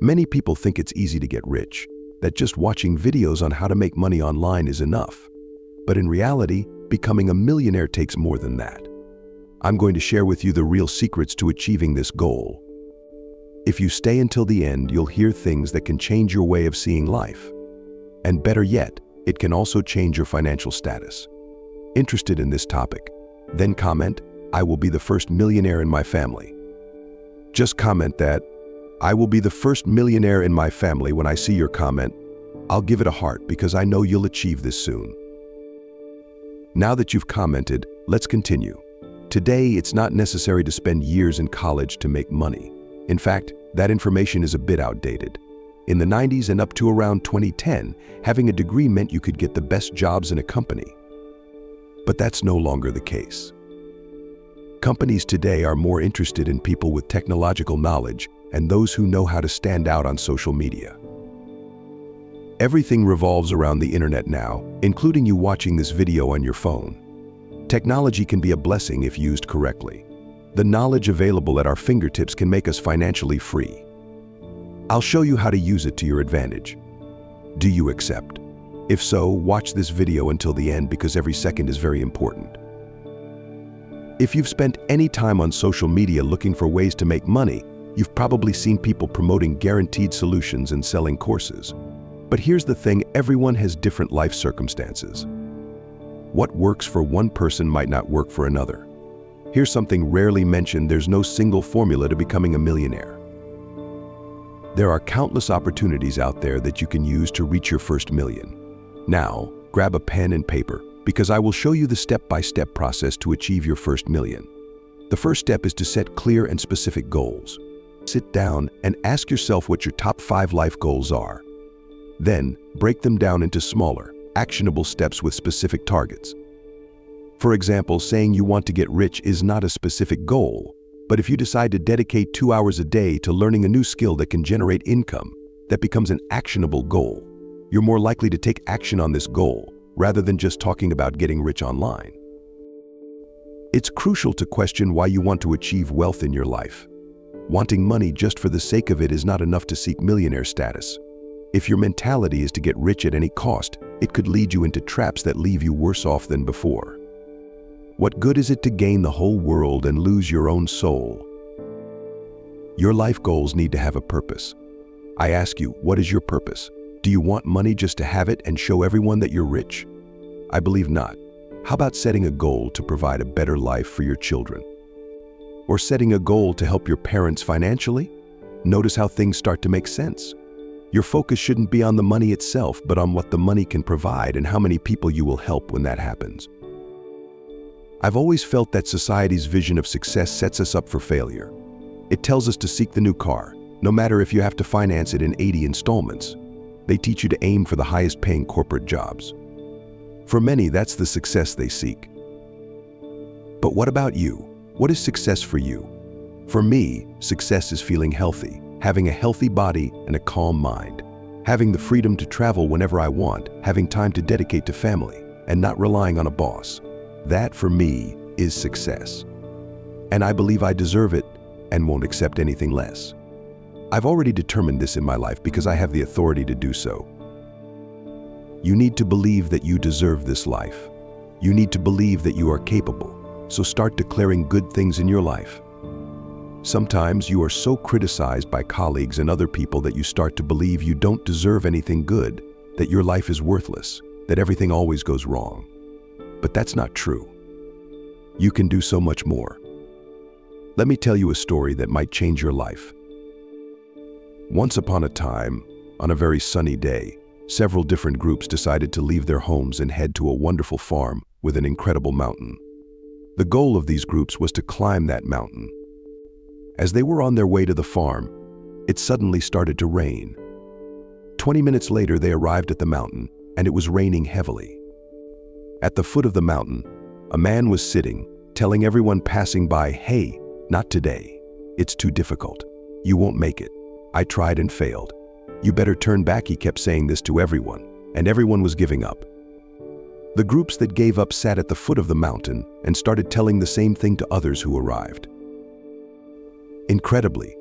Many people think it's easy to get rich, that just watching videos on how to make money online is enough. But in reality, becoming a millionaire takes more than that. I'm going to share with you the real secrets to achieving this goal. If you stay until the end, you'll hear things that can change your way of seeing life. And better yet, it can also change your financial status. Interested in this topic? Then comment, "I will be the first millionaire in my family." Just comment that, "I will be the first millionaire in my family." When I see your comment, I'll give it a heart because I know you'll achieve this soon. Now that you've commented, let's continue. Today, it's not necessary to spend years in college to make money. In fact, that information is a bit outdated. In the 90s and up to around 2010, having a degree meant you could get the best jobs in a company. But that's no longer the case. Companies today are more interested in people with technological knowledge and those who know how to stand out on social media. Everything revolves around the internet now, including you watching this video on your phone. Technology can be a blessing if used correctly. The knowledge available at our fingertips can make us financially free. I'll show you how to use it to your advantage. Do you accept? If so, watch this video until the end because every second is very important. If you've spent any time on social media looking for ways to make money, you've probably seen people promoting guaranteed solutions and selling courses. But here's the thing, everyone has different life circumstances. What works for one person might not work for another. Here's something rarely mentioned: there's no single formula to becoming a millionaire. There are countless opportunities out there that you can use to reach your first million. Now, grab a pen and paper, because I will show you the step-by-step process to achieve your first million. The first step is to set clear and specific goals. Sit down and ask yourself what your top 5 life goals are. Then, break them down into smaller, actionable steps with specific targets. For example, saying you want to get rich is not a specific goal, but if you decide to dedicate 2 hours a day to learning a new skill that can generate income, that becomes an actionable goal. You're more likely to take action on this goal, rather than just talking about getting rich online. It's crucial to question why you want to achieve wealth in your life. Wanting money just for the sake of it is not enough to seek millionaire status. If your mentality is to get rich at any cost, it could lead you into traps that leave you worse off than before. What good is it to gain the whole world and lose your own soul? Your life goals need to have a purpose. I ask you, what is your purpose? Do you want money just to have it and show everyone that you're rich? I believe not. How about setting a goal to provide a better life for your children? Or setting a goal to help your parents financially? Notice how things start to make sense. Your focus shouldn't be on the money itself, but on what the money can provide and how many people you will help when that happens. I've always felt that society's vision of success sets us up for failure. It tells us to seek the new car, no matter if you have to finance it in 80 installments. They teach you to aim for the highest paying corporate jobs. For many, that's the success they seek. But what about you? What is success for you? For me, success is feeling healthy, having a healthy body and a calm mind, having the freedom to travel whenever I want, having time to dedicate to family, and not relying on a boss. That, for me, is success. And I believe I deserve it and won't accept anything less. I've already determined this in my life because I have the authority to do so. You need to believe that you deserve this life. You need to believe that you are capable. So start declaring good things in your life. Sometimes you are so criticized by colleagues and other people that you start to believe you don't deserve anything good, that your life is worthless, that everything always goes wrong. But that's not true. You can do so much more. Let me tell you a story that might change your life. Once upon a time, on a very sunny day, several different groups decided to leave their homes and head to a wonderful farm with an incredible mountain. The goal of these groups was to climb that mountain. As they were on their way to the farm, it suddenly started to rain. 20 minutes later, they arrived at the mountain, and it was raining heavily. At the foot of the mountain, a man was sitting, telling everyone passing by, "Hey, not today. It's too difficult. You won't make it. I tried and failed. You better turn back." He kept saying this to everyone, and everyone was giving up. The groups that gave up sat at the foot of the mountain and started telling the same thing to others who arrived. Incredibly,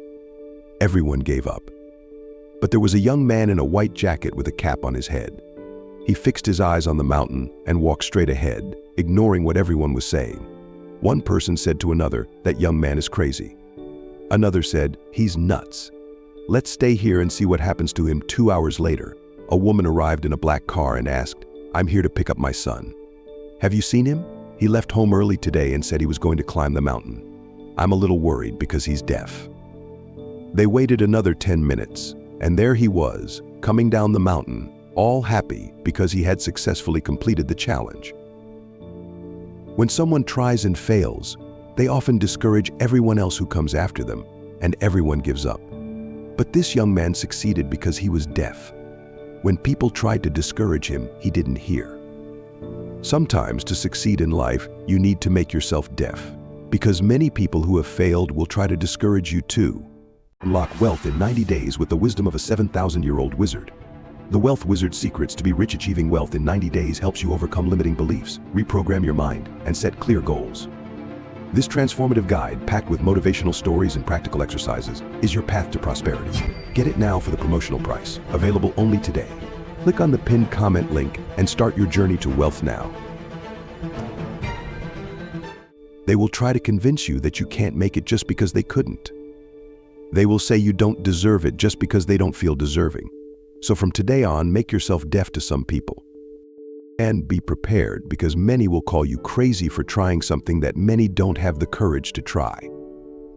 everyone gave up. But there was a young man in a white jacket with a cap on his head. He fixed his eyes on the mountain and walked straight ahead, ignoring what everyone was saying. One person said to another, "That young man is crazy." Another said, "He's nuts. Let's stay here and see what happens to him." 2 hours later, a woman arrived in a black car and asked, "I'm here to pick up my son. Have you seen him? He left home early today and said he was going to climb the mountain. I'm a little worried because he's deaf." They waited another 10 minutes, and there he was, coming down the mountain, all happy because he had successfully completed the challenge. When someone tries and fails, they often discourage everyone else who comes after them, and everyone gives up. But this young man succeeded because he was deaf. When people tried to discourage him, he didn't hear. Sometimes to succeed in life, you need to make yourself deaf, because many people who have failed will try to discourage you too. Unlock wealth in 90 days with the wisdom of a 7,000-year-old wizard. The Wealth Wizard's Secrets to be rich. Achieving wealth in 90 days helps you overcome limiting beliefs, reprogram your mind, and set clear goals. This transformative guide, packed with motivational stories and practical exercises, is your path to prosperity. Get it now for the promotional price, available only today. Click on the pinned comment link and start your journey to wealth now. They will try to convince you that you can't make it just because they couldn't. They will say you don't deserve it just because they don't feel deserving. So from today on, make yourself deaf to some people. And be prepared, because many will call you crazy for trying something that many don't have the courage to try.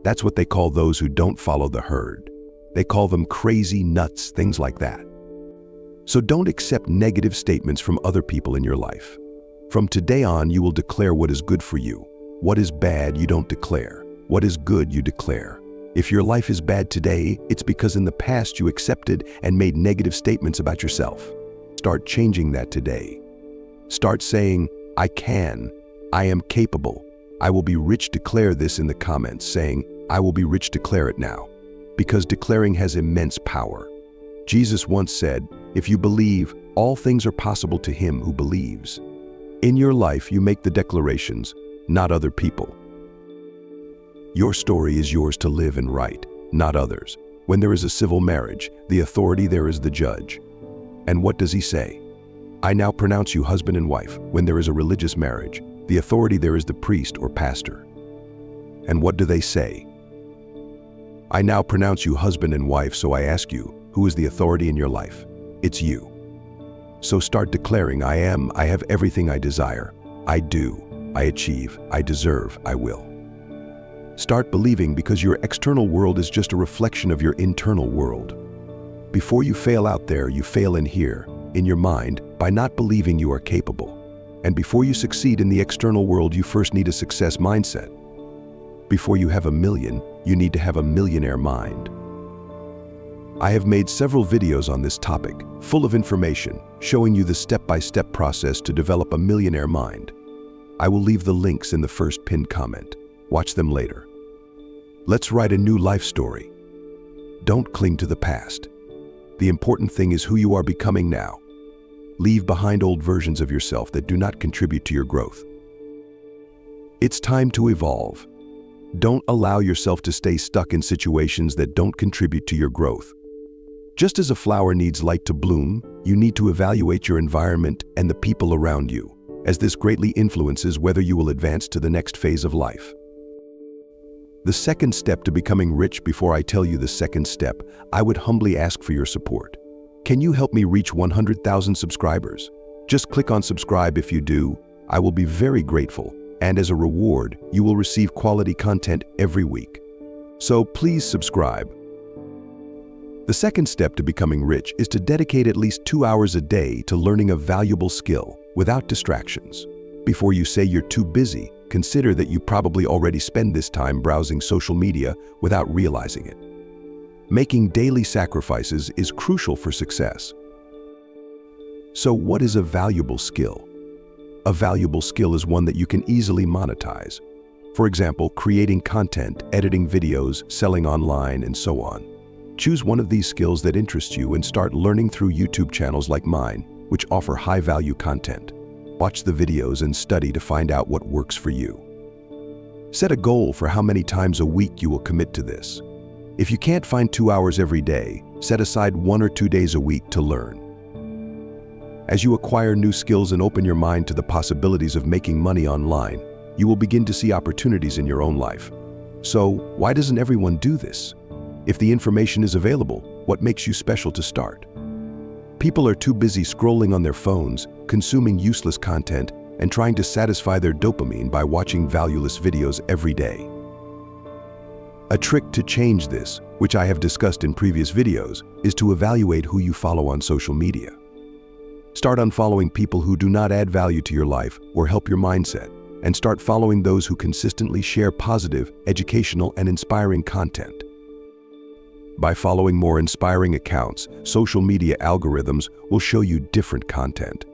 That's what they call those who don't follow the herd. They call them crazy, nuts, things like that. So don't accept negative statements from other people in your life. From today on, you will declare what is good for you. What is bad, you don't declare. What is good, you declare. If your life is bad today, it's because in the past you accepted and made negative statements about yourself. Start changing that today. Start saying, "I can, I am capable, I will be rich." Declare this in the comments, saying, "I will be rich." Declare it now, because declaring has immense power. Jesus once said, "If you believe, all things are possible to him who believes." In your life, you make the declarations, not other people. Your story is yours to live and write, not others. When there is a civil marriage, the authority there is the judge. And what does he say? "I now pronounce you husband and wife." When there is a religious marriage, the authority there is the priest or pastor. And what do they say? "I now pronounce you husband and wife." So I ask you, who is the authority in your life? It's you. So start declaring, "I am, I have everything I desire. I do, I achieve, I deserve, I will." Start believing, because your external world is just a reflection of your internal world. Before you fail out there, you fail in here, in your mind, by not believing you are capable. And before you succeed in the external world, you first need a success mindset. Before you have a million, you need to have a millionaire mind. I have made several videos on this topic, full of information, showing you the step-by-step process to develop a millionaire mind. I will leave the links in the first pinned comment. Watch them later. Let's write a new life story. Don't cling to the past. The important thing is who you are becoming now. Leave behind old versions of yourself that do not contribute to your growth. It's time to evolve. Don't allow yourself to stay stuck in situations that don't contribute to your growth. Just as a flower needs light to bloom, you need to evaluate your environment and the people around you, as this greatly influences whether you will advance to the next phase of life. The second step to becoming rich. Before I tell you the second step, I would humbly ask for your support. Can you help me reach 100,000 subscribers? Just click on subscribe. If you do, I will be very grateful, and as a reward, you will receive quality content every week. So please subscribe. The second step to becoming rich is to dedicate at least 2 hours a day to learning a valuable skill without distractions. Before you say you're too busy, consider that you probably already spend this time browsing social media without realizing it. Making daily sacrifices is crucial for success. So what is a valuable skill? A valuable skill is one that you can easily monetize. For example, creating content, editing videos, selling online, and so on. Choose one of these skills that interests you and start learning through YouTube channels like mine, which offer high-value content. Watch the videos and study to find out what works for you. Set a goal for how many times a week you will commit to this. If you can't find 2 hours every day, set aside 1 or 2 days a week to learn. As you acquire new skills and open your mind to the possibilities of making money online, you will begin to see opportunities in your own life. So, why doesn't everyone do this? If the information is available, what makes you special to start? People are too busy scrolling on their phones, consuming useless content, and trying to satisfy their dopamine by watching valueless videos every day. A trick to change this, which I have discussed in previous videos, is to evaluate who you follow on social media. Start unfollowing people who do not add value to your life or help your mindset, and start following those who consistently share positive, educational, and inspiring content. By following more inspiring accounts, social media algorithms will show you different content.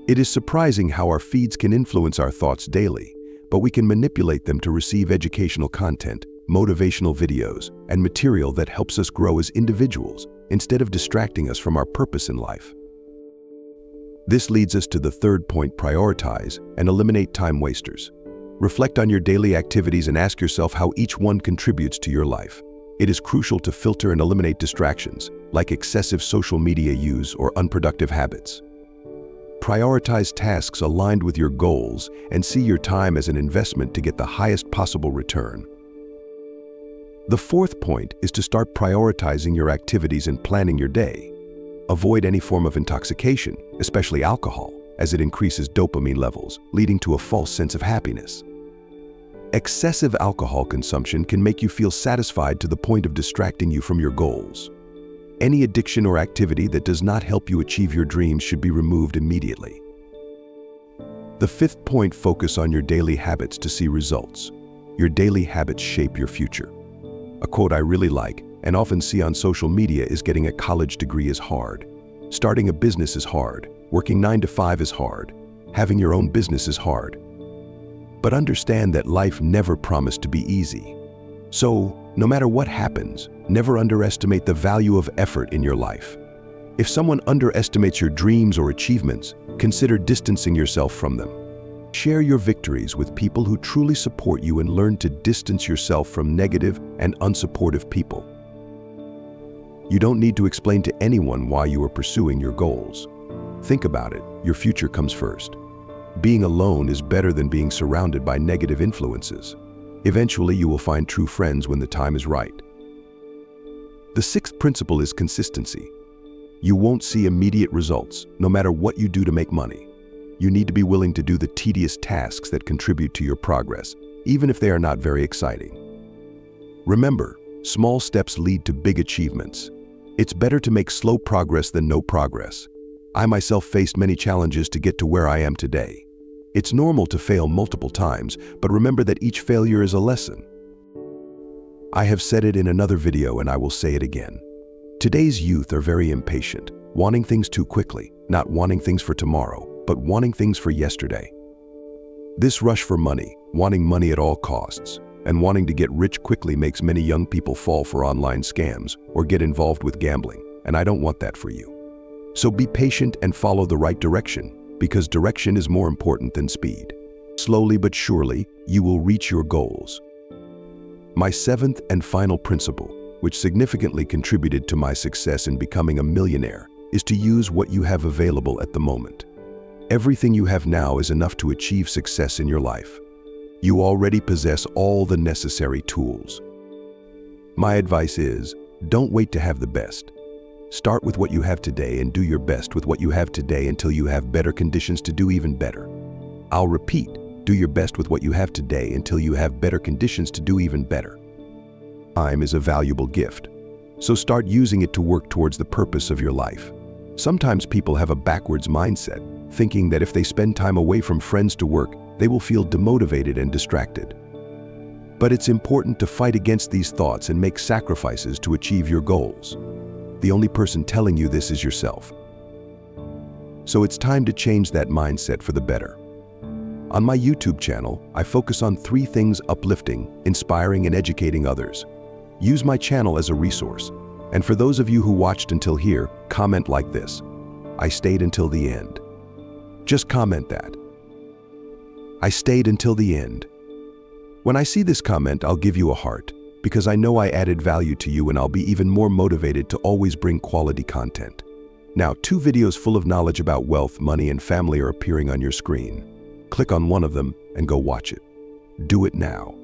It is surprising how our feeds can influence our thoughts daily, but we can manipulate them to receive educational content, motivational videos, and material that helps us grow as individuals instead of distracting us from our purpose in life. This leads us to the third point: prioritize and eliminate time wasters. Reflect on your daily activities and ask yourself how each one contributes to your life. It is crucial to filter and eliminate distractions, like excessive social media use or unproductive habits. Prioritize tasks aligned with your goals and see your time as an investment to get the highest possible return. The fourth point is to start prioritizing your activities and planning your day. Avoid any form of intoxication, especially alcohol, as it increases dopamine levels, leading to a false sense of happiness. Excessive alcohol consumption can make you feel satisfied to the point of distracting you from your goals. Any addiction or activity that does not help you achieve your dreams should be removed immediately. The fifth point: focus on your daily habits to see results. Your daily habits shape your future. A quote I really like and often see on social media is getting a college degree is hard. Starting a business is hard. Working 9 to 5 is hard. Having your own business is hard. But understand that life never promised to be easy. So, no matter what happens, never underestimate the value of effort in your life. If someone underestimates your dreams or achievements, consider distancing yourself from them. Share your victories with people who truly support you and learn to distance yourself from negative and unsupportive people. You don't need to explain to anyone why you are pursuing your goals. Think about it, your future comes first. Being alone is better than being surrounded by negative influences. Eventually, you will find true friends when the time is right. The sixth principle is consistency. You won't see immediate results, no matter what you do to make money. You need to be willing to do the tedious tasks that contribute to your progress, even if they are not very exciting. Remember, small steps lead to big achievements. It's better to make slow progress than no progress. I myself faced many challenges to get to where I am today. It's normal to fail multiple times, but remember that each failure is a lesson. I have said it in another video and I will say it again. Today's youth are very impatient, wanting things too quickly, not wanting things for tomorrow, but wanting things for yesterday. This rush for money, wanting money at all costs, and wanting to get rich quickly makes many young people fall for online scams or get involved with gambling, and I don't want that for you. So be patient and follow the right direction, because direction is more important than speed. Slowly but surely, you will reach your goals. My seventh and final principle, which significantly contributed to my success in becoming a millionaire, is to use what you have available at the moment. Everything you have now is enough to achieve success in your life. You already possess all the necessary tools. My advice is, don't wait to have the best. Start with what you have today and do your best with what you have today until you have better conditions to do even better. I'll repeat, do your best with what you have today until you have better conditions to do even better. Time is a valuable gift, so start using it to work towards the purpose of your life. Sometimes people have a backwards mindset, thinking that if they spend time away from friends to work, they will feel demotivated and distracted. But it's important to fight against these thoughts and make sacrifices to achieve your goals. The only person telling you this is yourself. So it's time to change that mindset for the better. On my YouTube channel, I focus on 3 things: uplifting, inspiring, and educating others. Use my channel as a resource. And for those of you who watched until here, comment like this: I stayed until the end. Just comment that. I stayed until the end. When I see this comment, I'll give you a heart. because I know I added value to you and I'll be even more motivated to always bring quality content. Now, 2 videos full of knowledge about wealth, money, and family are appearing on your screen. Click on one of them and go watch it. Do it now.